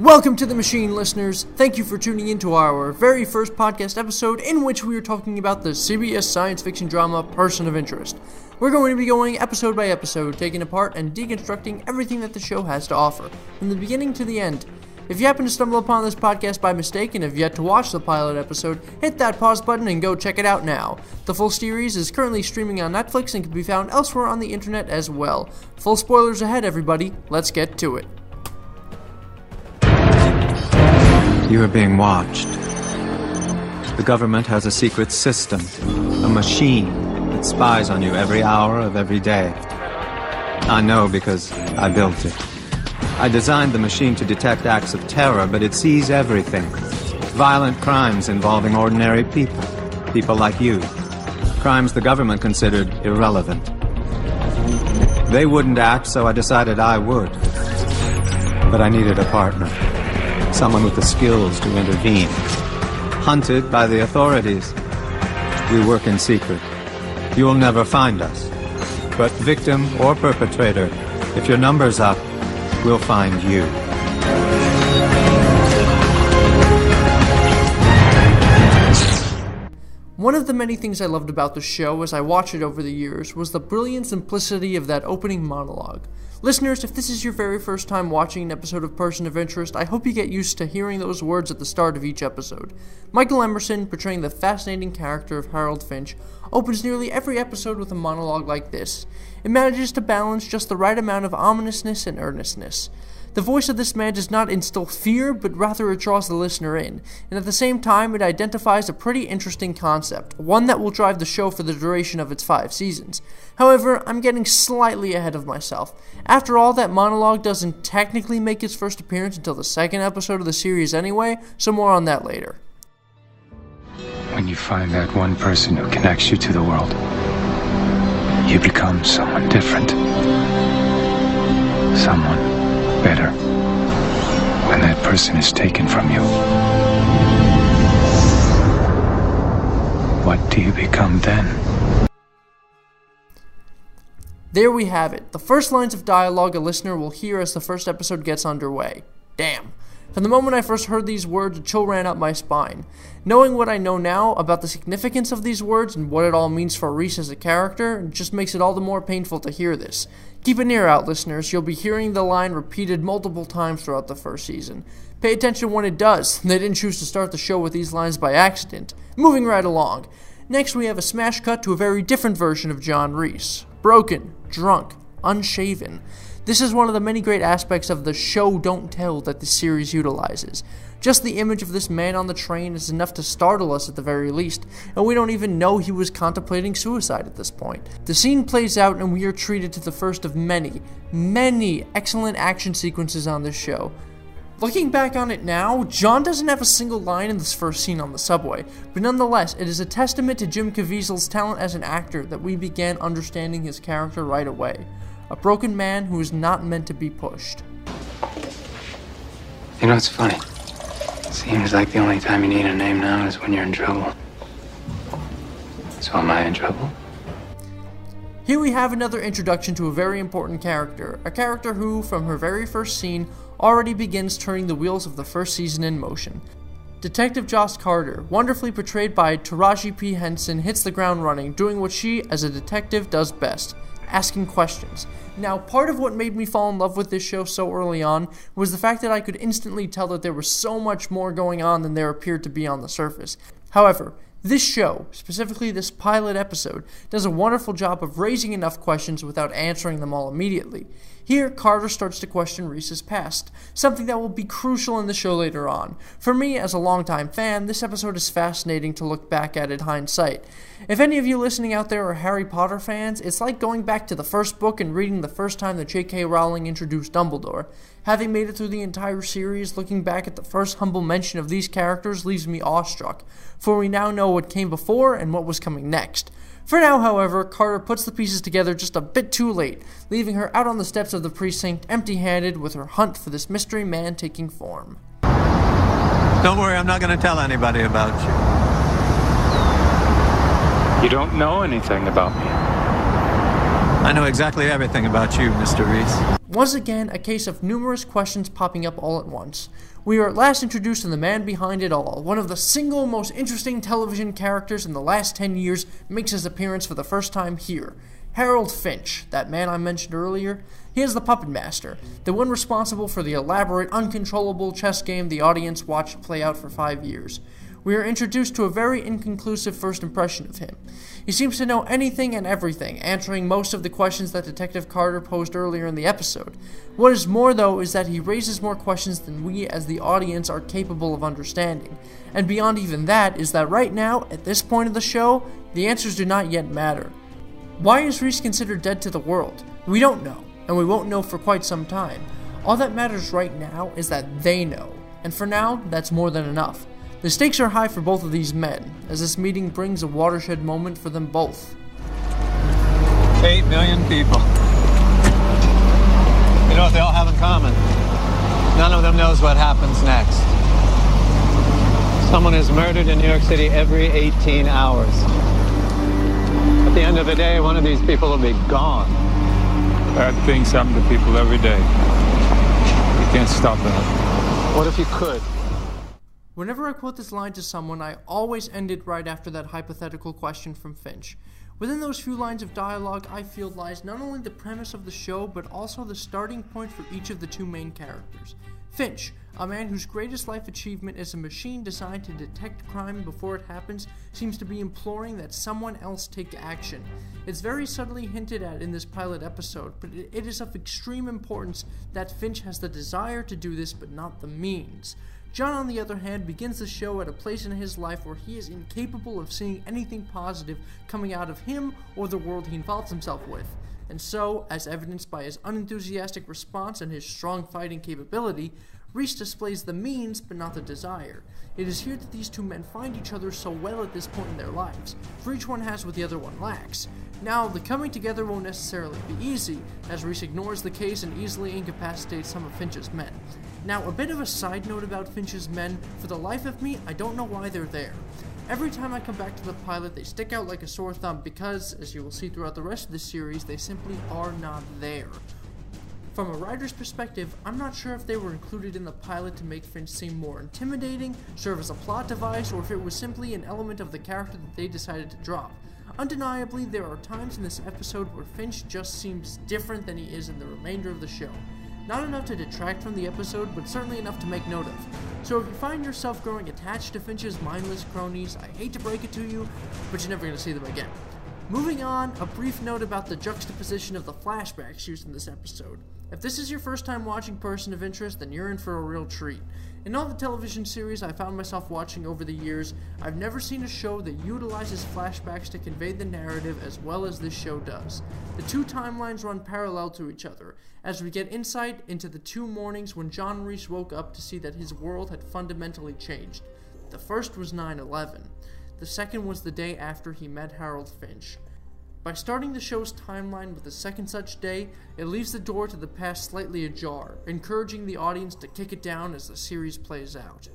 Welcome to the Machine, listeners. Thank you for tuning in to our very first podcast episode in which we are talking about the CBS science fiction drama Person of Interest. We're going to be going episode by episode, taking apart and deconstructing everything that the show has to offer, from the beginning to the end. If you happen to stumble upon this podcast by mistake and have yet to watch the pilot episode, hit that pause button and go check it out now. The full series is currently streaming on Netflix and can be found elsewhere on the internet as well. Full spoilers ahead, everybody. Let's get to it. You are being watched. The government has a secret system, a machine that spies on you every hour of every day. I know because I built it. I designed the machine to detect acts of terror, but it sees everything. Violent crimes involving ordinary people, people like you. Crimes the government considered irrelevant. They wouldn't act, so I decided I would. But I needed a partner. Someone with the skills to intervene. Hunted by the authorities. We work in secret. You'll never find us. But victim or perpetrator, if your number's up, we'll find you. One of the many things I loved about the show as I watched it over the years was the brilliant simplicity of that opening monologue. Listeners, if this is your very first time watching an episode of Person of Interest, I hope you get used to hearing those words at the start of each episode. Michael Emerson, portraying the fascinating character of Harold Finch, opens nearly every episode with a monologue like this. It manages to balance just the right amount of ominousness and earnestness. The voice of this man does not instill fear, but rather it draws the listener in, and at the same time it identifies a pretty interesting concept, one that will drive the show for the duration of its 5 seasons. However, I'm getting slightly ahead of myself. After all, that monologue doesn't technically make its first appearance until the second episode of the series anyway, so more on that later. When you find that one person who connects you to the world, you become someone different. Someone better. When that person is taken from you, what do you become then? There we have it, the first lines of dialogue a listener will hear as the first episode gets underway. Damn. From the moment I first heard these words, a chill ran up my spine. Knowing what I know now about the significance of these words and what it all means for Reese as a character, it just makes it all the more painful to hear this. Keep an ear out, listeners. You'll be hearing the line repeated multiple times throughout the first season. Pay attention when it does. They didn't choose to start the show with these lines by accident. Moving right along. Next, we have a smash cut to a very different version of John Reese. Broken, drunk, unshaven. This is one of the many great aspects of the show don't tell that the series utilizes. Just the image of this man on the train is enough to startle us at the very least, and we don't even know he was contemplating suicide at this point. The scene plays out and we are treated to the first of many excellent action sequences on this show. Looking back on it now, John doesn't have a single line in this first scene on the subway, but nonetheless, it is a testament to Jim Caviezel's talent as an actor that we began understanding his character right away. A broken man who is not meant to be pushed. You know, it's funny. Seems like the only time you need a name now is when you're in trouble. So am I in trouble? Here we have another introduction to a very important character, a character who, from her very first scene, already begins turning the wheels of the first season in motion. Detective Joss Carter, wonderfully portrayed by Taraji P. Henson, hits the ground running, doing what she, as a detective, does best. Asking questions. Now, part of what made me fall in love with this show so early on was the fact that I could instantly tell that there was so much more going on than there appeared to be on the surface. However, this show, specifically this pilot episode, does a wonderful job of raising enough questions without answering them all immediately. Here, Carter starts to question Reese's past, something that will be crucial in the show later on. For me, as a longtime fan, this episode is fascinating to look back at in hindsight. If any of you listening out there are Harry Potter fans, it's like going back to the first book and reading the first time that J.K. Rowling introduced Dumbledore. Having made it through the entire series, looking back at the first humble mention of these characters leaves me awestruck, for we now know what came before and what was coming next. For now, however, Carter puts the pieces together just a bit too late, leaving her out on the steps of the precinct empty-handed with her hunt for this mystery man taking form. Don't worry, I'm not going to tell anybody about you. You don't know anything about me. I know exactly everything about you, Mr. Reese. Once again, a case of numerous questions popping up all at once. We are at last introduced to the man behind it all. One of the single most interesting television characters in the last 10 years makes his appearance for the first time here. Harold Finch, that man I mentioned earlier. He is the puppet master, the one responsible for the elaborate, uncontrollable chess game the audience watched play out for 5 years. We are introduced to a very inconclusive first impression of him. He seems to know anything and everything, answering most of the questions that Detective Carter posed earlier in the episode. What is more, though, is that he raises more questions than we as the audience are capable of understanding. And beyond even that is that right now, at this point of the show, the answers do not yet matter. Why is Reese considered dead to the world? We don't know, and we won't know for quite some time. All that matters right now is that they know, and for now, that's more than enough. The stakes are high for both of these men, as this meeting brings a watershed moment for them both. 8 million people. You know what they all have in common? None of them knows what happens next. Someone is murdered in New York City every 18 hours. At the end of the day, one of these people will be gone. Bad things happen to people every day. You can't stop that. What if you could? Whenever I quote this line to someone, I always end it right after that hypothetical question from Finch. Within those few lines of dialogue, I feel lies not only the premise of the show, but also the starting point for each of the two main characters. Finch, a man whose greatest life achievement is a machine designed to detect crime before it happens, seems to be imploring that someone else take action. It's very subtly hinted at in this pilot episode, but it is of extreme importance that Finch has the desire to do this, but not the means. John, on the other hand, begins the show at a place in his life where he is incapable of seeing anything positive coming out of him or the world he involves himself with. And so, as evidenced by his unenthusiastic response and his strong fighting capability, Reese displays the means, but not the desire. It is here that these two men find each other so well at this point in their lives, for each one has what the other one lacks. Now, the coming together won't necessarily be easy, as Reese ignores the case and easily incapacitates some of Finch's men. Now, a bit of a side note about Finch's men, for the life of me, I don't know why they're there. Every time I come back to the pilot, they stick out like a sore thumb because, as you will see throughout the rest of the series, they simply are not there. From a writer's perspective, I'm not sure if they were included in the pilot to make Finch seem more intimidating, serve as a plot device, or if it was simply an element of the character that they decided to drop. Undeniably, there are times in this episode where Finch just seems different than he is in the remainder of the show. Not enough to detract from the episode, but certainly enough to make note of. So if you find yourself growing attached to Finch's mindless cronies, I hate to break it to you, but you're never going to see them again. Moving on, a brief note about the juxtaposition of the flashbacks used in this episode. If this is your first time watching Person of Interest, then you're in for a real treat. In all the television series I found myself watching over the years, I've never seen a show that utilizes flashbacks to convey the narrative as well as this show does. The two timelines run parallel to each other, as we get insight into the two mornings when John Reese woke up to see that his world had fundamentally changed. The first was 9/11. The second was the day after he met Harold Finch. By starting the show's timeline with a second such day, it leaves the door to the past slightly ajar, encouraging the audience to kick it down as the series plays out.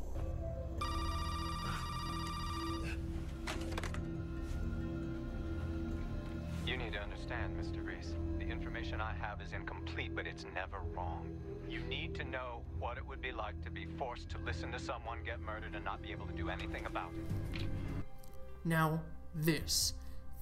You need to understand, Mr. Reese. The information I have is incomplete, but it's never wrong. You need to know what it would be like to be forced to listen to someone get murdered and not be able to do anything about it. Now, this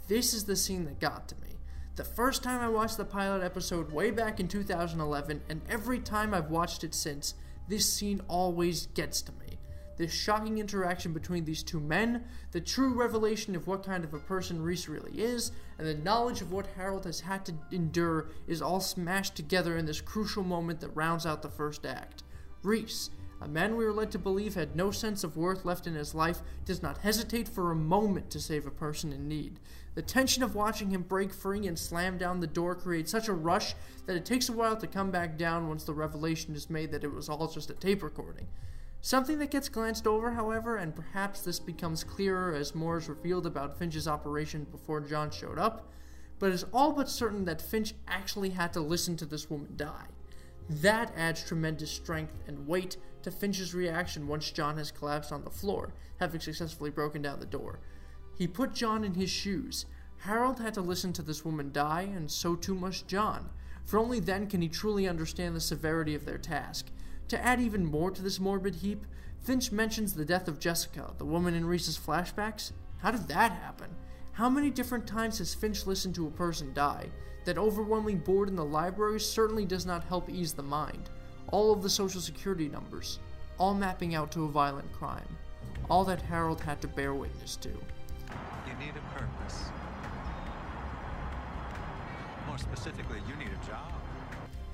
is the scene that got to me. The first time I watched the pilot episode way back in 2011, and every time I've watched it since, this scene always gets to me. This shocking interaction between these two men, the true revelation of what kind of a person Reese really is, and the knowledge of what Harold has had to endure is all smashed together in this crucial moment that rounds out the first act. Reese, a man we were led to believe had no sense of worth left in his life, does not hesitate for a moment to save a person in need. The tension of watching him break free and slam down the door creates such a rush that it takes a while to come back down once the revelation is made that it was all just a tape recording. Something that gets glanced over, however, and perhaps this becomes clearer as more is revealed about Finch's operation before John showed up, but it's all but certain that Finch actually had to listen to this woman die. That adds tremendous strength and weight to Finch's reaction once John has collapsed on the floor, having successfully broken down the door. He put John in his shoes. Harold had to listen to this woman die, and so too must John, for only then can he truly understand the severity of their task. To add even more to this morbid heap, Finch mentions the death of Jessica, the woman in Reese's flashbacks. How did that happen? How many different times has Finch listened to a person die? That overwhelming board in the library certainly does not help ease the mind. All of the social security numbers, all mapping out to a violent crime. All that Harold had to bear witness to. You need a purpose. More specifically, you need a job.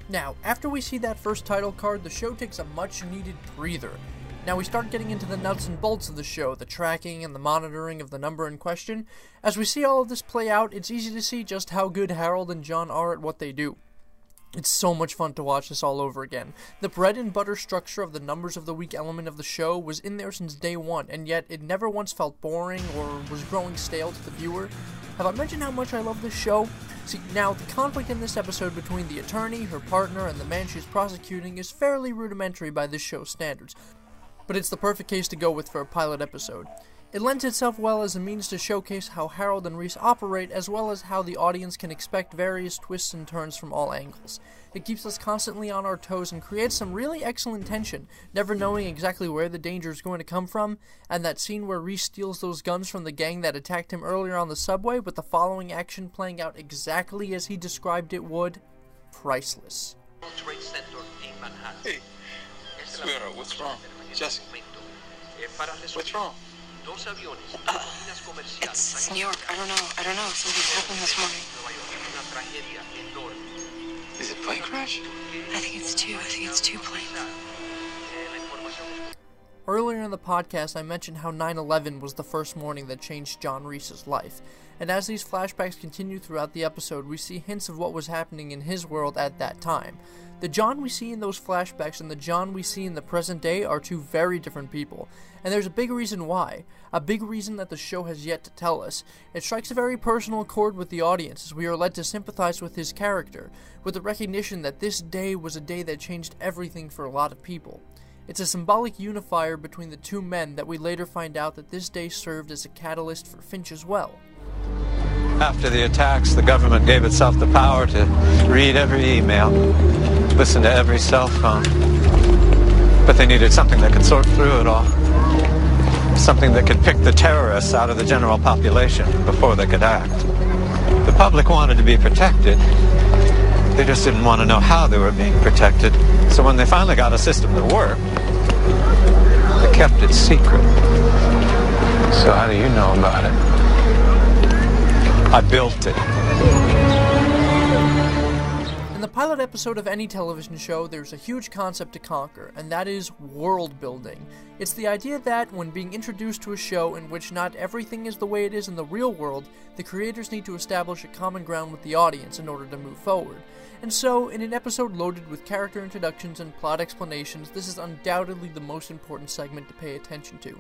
Now, after we see that first title card, the show takes a much-needed breather. Now we start getting into the nuts and bolts of the show, the tracking and the monitoring of the number in question. As we see all of this play out, it's easy to see just how good Harold and John are at what they do. It's so much fun to watch this all over again. The bread and butter structure of the numbers of the week element of the show was in there since day one, and yet it never once felt boring or was growing stale to the viewer. Have I mentioned how much I love this show? See, now, the conflict in this episode between the attorney, her partner, and the man she's prosecuting is fairly rudimentary by this show's standards, but it's the perfect case to go with for a pilot episode. It lends itself well as a means to showcase how Harold and Reese operate, as well as how the audience can expect various twists and turns from all angles. It keeps us constantly on our toes and creates some really excellent tension, never knowing exactly where the danger is going to come from, and that scene where Reese steals those guns from the gang that attacked him earlier on the subway, with the following action playing out exactly as he described it would, priceless. Trade Center in Manhattan. Hey, sweetheart, what's wrong? Jesse, what's wrong? It's New York. I don't know. Something's happened this morning. Is it plane crash? I think it's two planes. Earlier in the podcast, I mentioned how 9/11 was the first morning that changed John Reese's life, and as these flashbacks continue throughout the episode, we see hints of what was happening in his world at that time. The John we see in those flashbacks and the John we see in the present day are two very different people, and there's a big reason why, a big reason that the show has yet to tell us. It strikes a very personal chord with the audience as we are led to sympathize with his character, with the recognition that this day was a day that changed everything for a lot of people. It's a symbolic unifier between the two men that we later find out that this day served as a catalyst for Finch as well. After the attacks, the government gave itself the power to read every email, listen to every cell phone. But they needed something that could sort through it all. Something that could pick the terrorists out of the general population before they could act. The public wanted to be protected. They just didn't want to know how they were being protected. So when they finally got a system that worked, they kept it secret. So how do you know about it? I built it. In the pilot episode of any television show, there's a huge concept to conquer, and that is world building. It's the idea that, when being introduced to a show in which not everything is the way it is in the real world, the creators need to establish a common ground with the audience in order to move forward. And so, in an episode loaded with character introductions and plot explanations, this is undoubtedly the most important segment to pay attention to.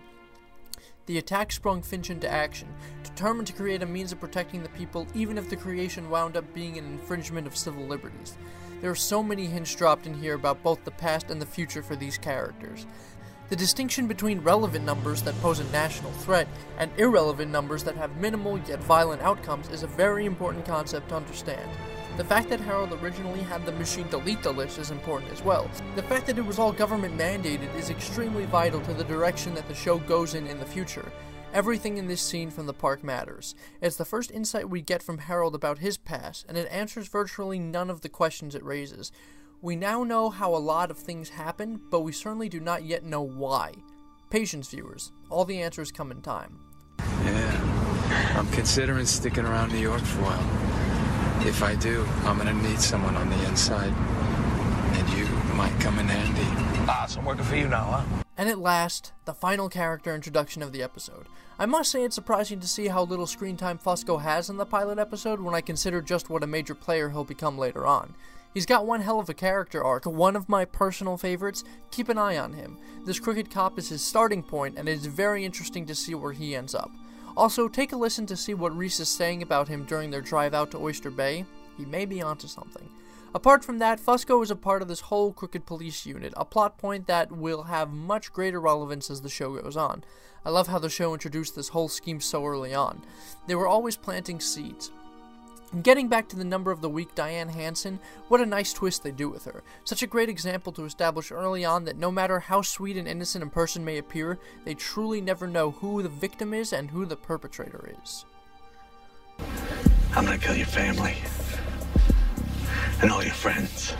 The attack sprung Finch into action, determined to create a means of protecting the people even if the creation wound up being an infringement of civil liberties. There are so many hints dropped in here about both the past and the future for these characters. The distinction between relevant numbers that pose a national threat and irrelevant numbers that have minimal yet violent outcomes is a very important concept to understand. The fact that Harold originally had the machine delete the list is important as well. The fact that it was all government mandated is extremely vital to the direction that the show goes in the future. Everything in this scene from the park matters. It's the first insight we get from Harold about his past, and it answers virtually none of the questions it raises. We now know how a lot of things happen, but we certainly do not yet know why. Patience, viewers. All the answers come in time. Yeah, I'm considering sticking around New York for a while. If I do, I'm gonna need someone on the inside. And you might come in handy. So I'm working for you now, huh? And at last, the final character introduction of the episode. I must say it's surprising to see how little screen time Fusco has in the pilot episode when I consider just what a major player he'll become later on. He's got one hell of a character arc, one of my personal favorites. Keep an eye on him. This crooked cop is his starting point, and it is very interesting to see where he ends up. Also, take a listen to see what Reese is saying about him during their drive out to Oyster Bay. He may be onto something. Apart from that, Fusco is a part of this whole crooked police unit, a plot point that will have much greater relevance as the show goes on. I love how the show introduced this whole scheme so early on. They were always planting seeds. And getting back to the number of the week, Diane Hansen, what a nice twist they do with her. Such a great example to establish early on that no matter how sweet and innocent a person may appear, they truly never know who the victim is and who the perpetrator is. I'm gonna kill your family. And all your friends.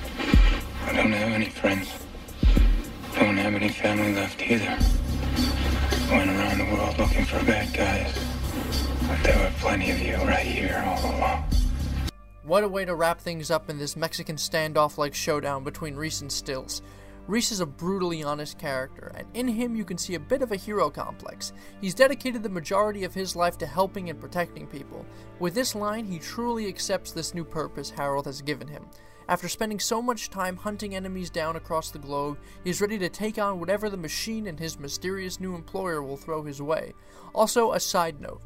I don't have any friends. I don't have any family left either. I went around the world looking for bad guys. But there were plenty of you right here all along. What a way to wrap things up in this Mexican standoff-like showdown between Reese and Stills. Reese is a brutally honest character, and in him you can see a bit of a hero complex. He's dedicated the majority of his life to helping and protecting people. With this line, he truly accepts this new purpose Harold has given him. After spending so much time hunting enemies down across the globe, he's ready to take on whatever the machine and his mysterious new employer will throw his way. Also, a side note.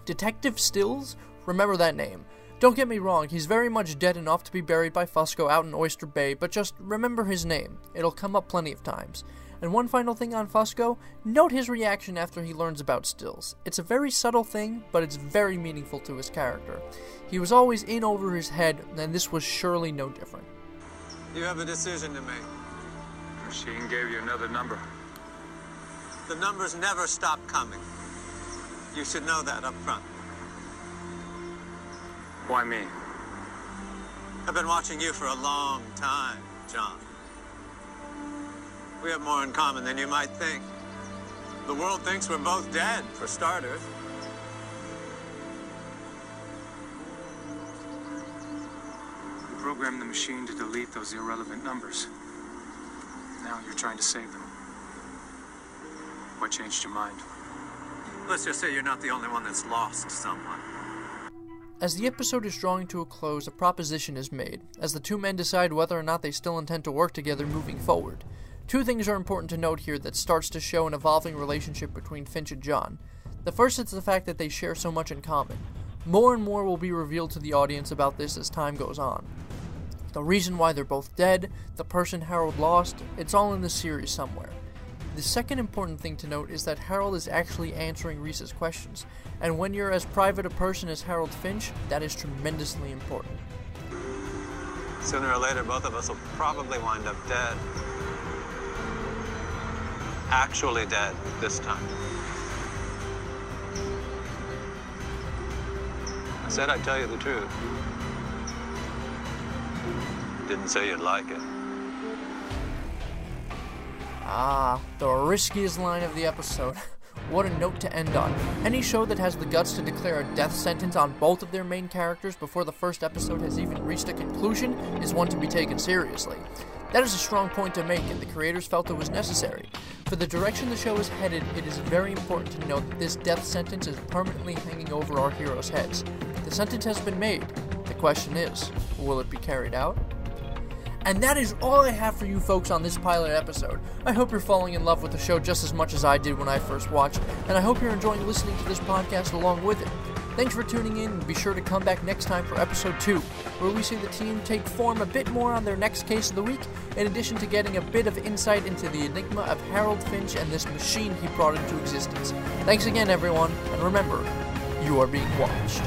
Detective Stills? Remember that name. Don't get me wrong, he's very much dead enough to be buried by Fusco out in Oyster Bay, but just remember his name. It'll come up plenty of times. And one final thing on Fusco, note his reaction after he learns about Stills. It's a very subtle thing, but it's very meaningful to his character. He was always in over his head, and this was surely no different. You have a decision to make. The machine gave you another number. The numbers never stop coming. You should know that up front. Why me? I've been watching you for a long time, John. We have more in common than you might think. The world thinks we're both dead, for starters. You programmed the machine to delete those irrelevant numbers. Now you're trying to save them. What changed your mind? Let's just say you're not the only one that's lost someone. As the episode is drawing to a close, a proposition is made, as the two men decide whether or not they still intend to work together moving forward. Two things are important to note here that starts to show an evolving relationship between Finch and John. The first is the fact that they share so much in common. More and more will be revealed to the audience about this as time goes on. The reason why they're both dead, the person Harold lost, it's all in the series somewhere. The second important thing to note is that Harold is actually answering Reese's questions, and when you're as private a person as Harold Finch, that is tremendously important. Sooner or later, both of us will probably wind up dead. Actually dead this time. I said I'd tell you the truth. Didn't say you'd like it. Ah, the riskiest line of the episode. What a note to end on. Any show that has the guts to declare a death sentence on both of their main characters before the first episode has even reached a conclusion is one to be taken seriously. That is a strong point to make, and the creators felt it was necessary. For the direction the show is headed, it is very important to note that this death sentence is permanently hanging over our heroes' heads. The sentence has been made. The question is, will it be carried out? And that is all I have for you folks on this pilot episode. I hope you're falling in love with the show just as much as I did when I first watched, and I hope you're enjoying listening to this podcast along with it. Thanks for tuning in, and be sure to come back next time for episode 2, where we see the team take form a bit more on their next case of the week, in addition to getting a bit of insight into the enigma of Harold Finch and this machine he brought into existence. Thanks again, everyone, and remember, you are being watched.